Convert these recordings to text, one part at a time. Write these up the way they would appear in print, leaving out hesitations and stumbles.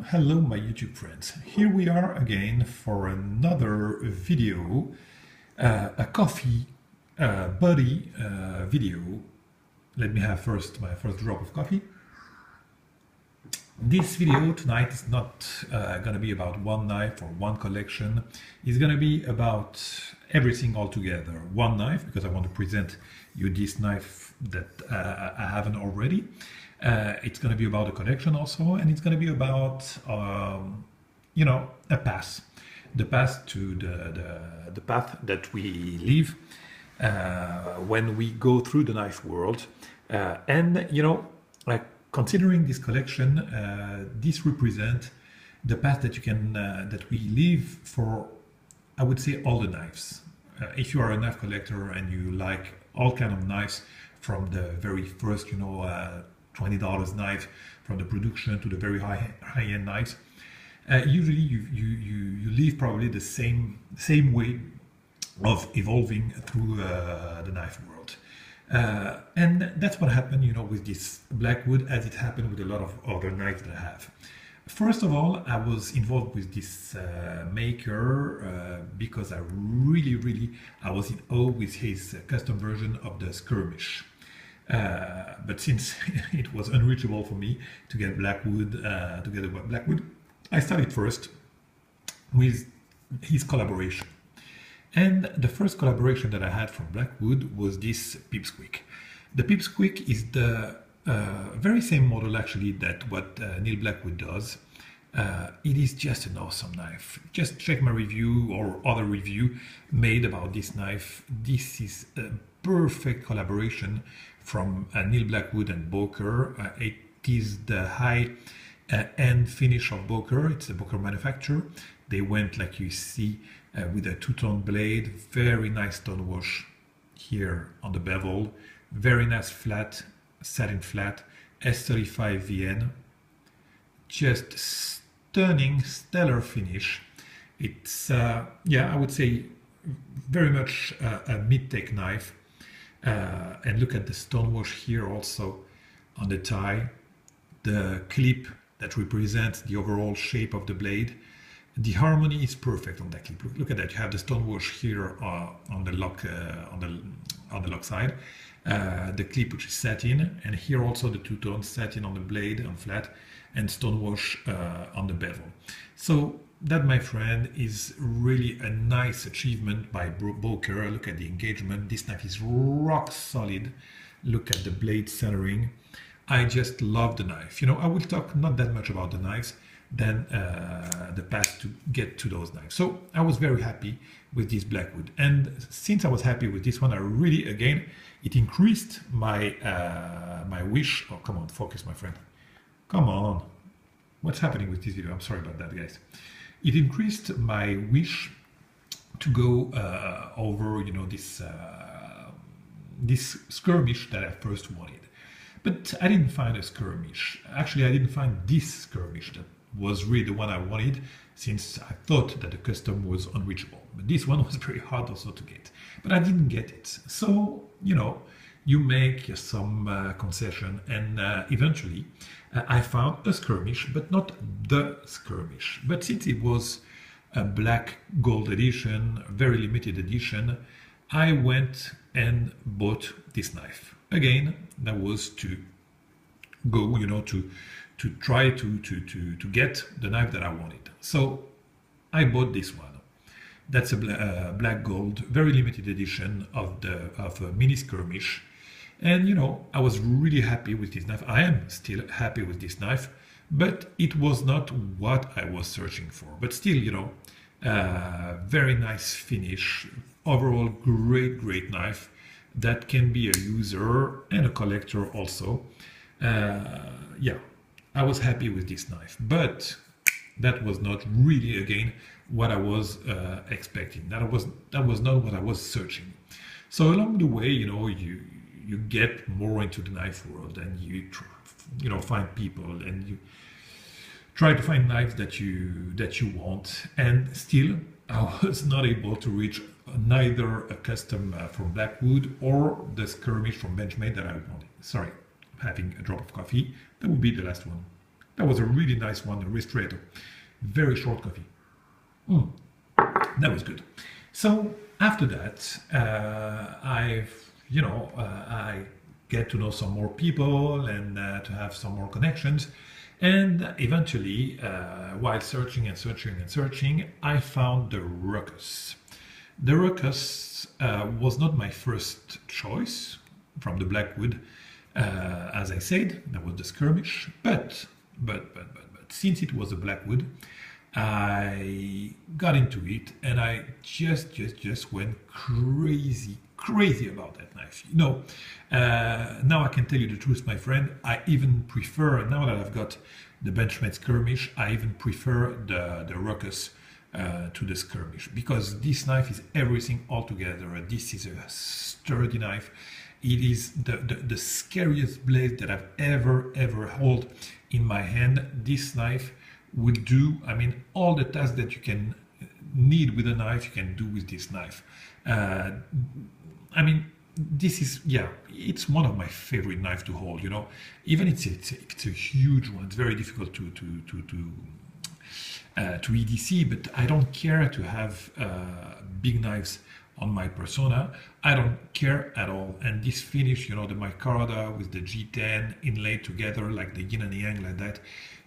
Hello my YouTube friends. Here we are again for another video, a coffee buddy video. Let me have first my first drop of coffee. This video tonight is not gonna be about one knife or one collection. It's gonna be about everything all together. One knife, because I want to present you this knife that I haven't already. It's going to be about a collection also, and it's going to be about a path, the path to the path that we live when we go through the knife world. Considering this collection, this represents the path that you can that we live for, I would say, all the knives. If you are a knife collector and you like all kind of knives, from the very first $20 knife, from the production to the very high-end knives, usually you live probably the same way of evolving through the knife world. And that's what happened, with this Blackwood, as it happened with a lot of other knives that I have. First of all, I was involved with this maker because I was in awe with his custom version of the Skirmish. But since it was unreachable for me to get Blackwood, I started first with his collaboration. And the first collaboration that I had from Blackwood was this Pipsqueak. The Pipsqueak is the very same model actually that what Neil Blackwood does. It is just an awesome knife. Just check my review or other review made about this knife. This is a perfect collaboration from Neil Blackwood and Boker. It is the high-end finish of Boker. It's a Boker manufacturer. They went, like you see, with a two-tone blade, very nice stone wash here on the bevel, very nice flat, satin flat, S35 VN, just stunning, stellar finish. It's, I would say, very much a mid-tech knife. And look at the stone wash here also on the tie, the clip that represents the overall shape of the blade. The harmony is perfect on that clip. Look at that. You have the stone wash here on the lock on the lock side, the clip which is satin, and here also the two-tone satin on the blade on flat, and stone wash on the bevel. So that, my friend, is really a nice achievement by Boker. Look at the engagement. This knife is rock solid. Look at the blade centering. I just love the knife. I will talk not that much about the knives, than the path to get to those knives. So I was very happy with this Blackwood, and since I was happy with this one, I really, again, it increased my my wish. Oh, come on, focus, my friend. Come on. What's happening with this video? I'm sorry about that, guys. It increased my wish to go over, this Skirmish that I first wanted. But I didn't find a Skirmish. Actually, I didn't find this Skirmish that was really the one I wanted, since I thought that the custom was unreachable. But this one was very hard also to get. But I didn't get it. So, you make some concession, and eventually I found a Skirmish, but not the Skirmish. But since it was a black gold edition, very limited edition, I went and bought this knife. Again, that was to go, to try to get the knife that I wanted. So I bought this one. That's a black gold, very limited edition of a mini Skirmish. And I was really happy with this knife. I am still happy with this knife, but it was not what I was searching for. But still, very nice finish. Overall, great knife that can be a user and a collector also. I was happy with this knife, but that was not really, again, what I was expecting. That was not what I was searching. So along the way, you get more into the knife world, and you find people, and you try to find knives that you want. And still, I was not able to reach neither a custom from Blackwood or the Skirmish from Benchmade that I wanted. Sorry, I'm having a drop of coffee. That would be the last one. That was a really nice one, a ristretto. Very short coffee. That was good. So after that, I get to know some more people and to have some more connections. And eventually, while searching and searching and searching, I found the Ruckus. The Ruckus was not my first choice from the Blackwood. As I said, that was the skirmish. But since it was a Blackwood, I got into it and I just went crazy about that knife. You know, now I can tell you the truth, my friend. I even prefer, now that I've got the Benchmade skirmish, I even prefer the Ruckus to the skirmish, because this knife is everything altogether. This is a sturdy knife. It is the scariest blade that I've ever held in my hand. This knife will do, I mean, all the tasks that you can need with a knife, you can do with this knife. I mean, this is, yeah, it's one of my favorite knives to hold, you know. Even it's a huge one. It's very difficult to EDC, but I don't care to have big knives on my persona. I don't care at all. And this finish, you know, the micarta with the G10 inlaid together like the yin and yang like that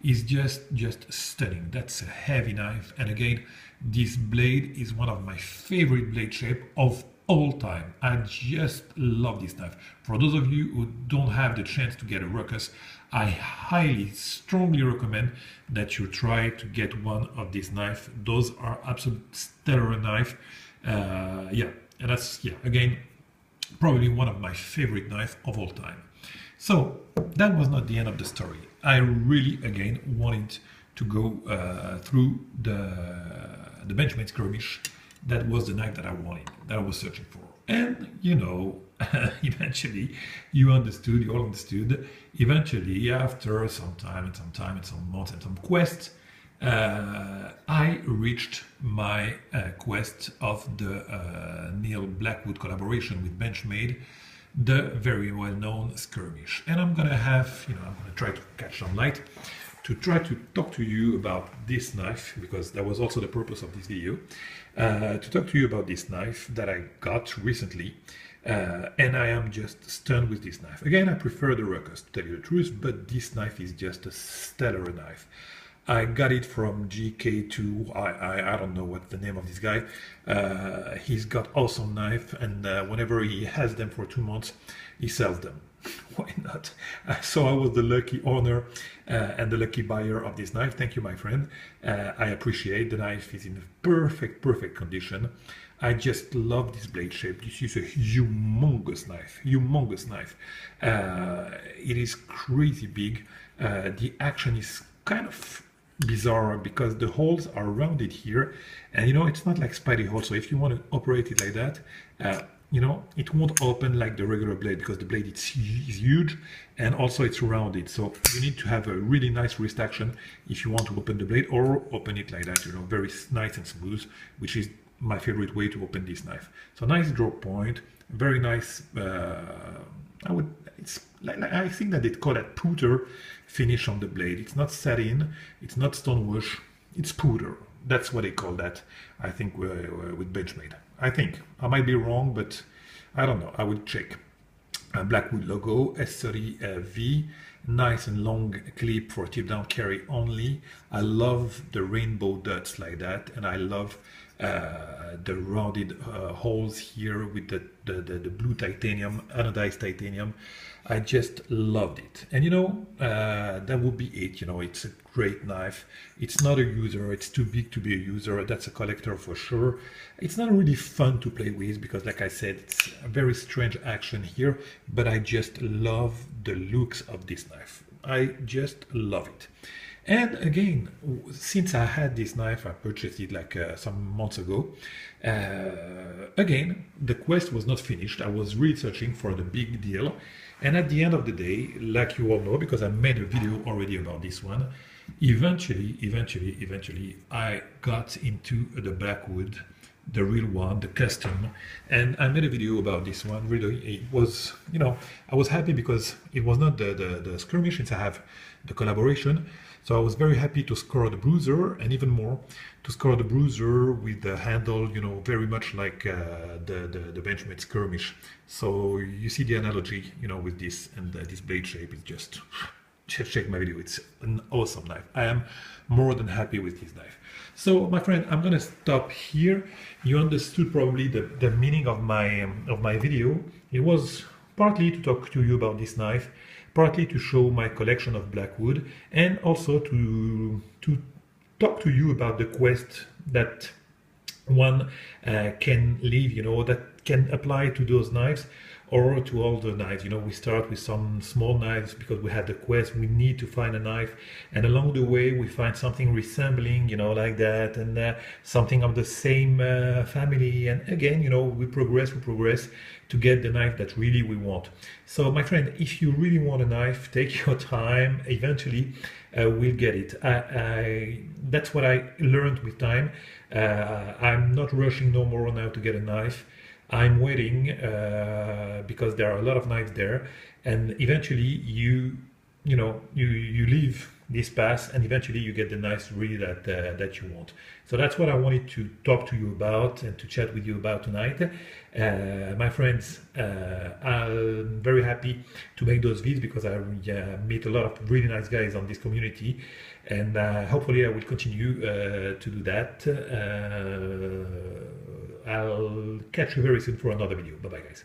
is just stunning. That's a heavy knife. And again, this blade is one of my favorite blade shape of all time. I just love this knife. For those of you who don't have the chance to get a Ruckus, I highly, strongly recommend that you try to get one of these knives. Those are absolute stellar knife. Yeah, and that's, yeah, again, probably one of my favorite knives of all time. So that was not the end of the story. I really, again, wanted to go through the Benchmade skirmish. That was the knife that I wanted, that I was searching for. And, you know, eventually you all understood, eventually after some time and some months and some quests, I reached my quest of the Neil Blackwood collaboration with Benchmade, the very well-known skirmish. And I'm gonna have, you know, I'm gonna try to catch some light to try to talk to you about this knife, because that was also the purpose of this video, to talk to you about this knife that I got recently. And I am just stunned with this knife. Again, I prefer the Ruckus, to tell you the truth, but this knife is just a stellar knife. I got it from GK2, I don't know what the name of this guy. He's got awesome knife, and whenever he has them for 2 months, he sells them. Why not? So I was the lucky owner and the lucky buyer of this knife. Thank you, my friend. I appreciate the knife is in perfect condition. I just love this blade shape. This is a humongous knife, it is crazy big. The action is kind of bizarre because the holes are rounded here, and you know, it's not like Spidey hole. So if you want to operate it like that, you know, it won't open like the regular blade, because the blade is huge and also it's rounded. So you need to have a really nice wrist action if you want to open the blade, or open it like that, you know, very nice and smooth, which is my favorite way to open this knife. So nice drop point, very nice. It's like, I think that they call that powder finish on the blade. It's not satin, it's not stone wash, it's powder. That's what they call that, I think, with Benchmade. I think I might be wrong, but I don't know. I will check. Blackwood logo, S30V, nice and long clip for tip down carry only. I love the rainbow dots like that, and I love the rounded holes here with the blue titanium, anodized titanium. I just loved it. And you know, that would be it. You know, it's a great knife. It's not a user, it's too big to be a user. That's a collector for sure. It's not really fun to play with because, like I said, it's a very strange action here, but I just love the looks of this knife. I just love it. And again, since I had this knife, I purchased it like some months ago. Again, the quest was not finished. I was researching for the big deal. And at the end of the day, like you all know, because I made a video already about this one, eventually, I got into the Blackwood the real one, the custom. And I made a video about this one. Really, it was, you know, I was happy because it was not the skirmish, since I have the collaboration. So I was very happy to score the bruiser, and even more to score the bruiser with the handle, you know, very much like the Benchmade skirmish. So you see the analogy, you know, with this, and this blade shape is just check my video. It's an awesome knife. I am more than happy with this knife. So my friend, I'm gonna stop here. You understood probably the meaning of my video. It was partly to talk to you about this knife, partly to show my collection of Blackwood, and also to talk to you about the quest that one can live, you know, that can apply to those knives or to all the knives. You know, we start with some small knives because we had the quest, we need to find a knife, and along the way we find something resembling, you know, like that, and something of the same family, and again, you know, we progress to get the knife that really we want. So my friend, if you really want a knife, take your time. Eventually we'll get it. That's what I learned with time. I'm not rushing no more now to get a knife. I'm waiting because there are a lot of knives there, and eventually you leave this path, and eventually you get the knives really that you want. So that's what I wanted to talk to you about and to chat with you about tonight. My friends, I'm very happy to make those videos because I meet a lot of really nice guys on this community, and hopefully I will continue to do that. I'll catch you very soon for another video. Bye bye guys.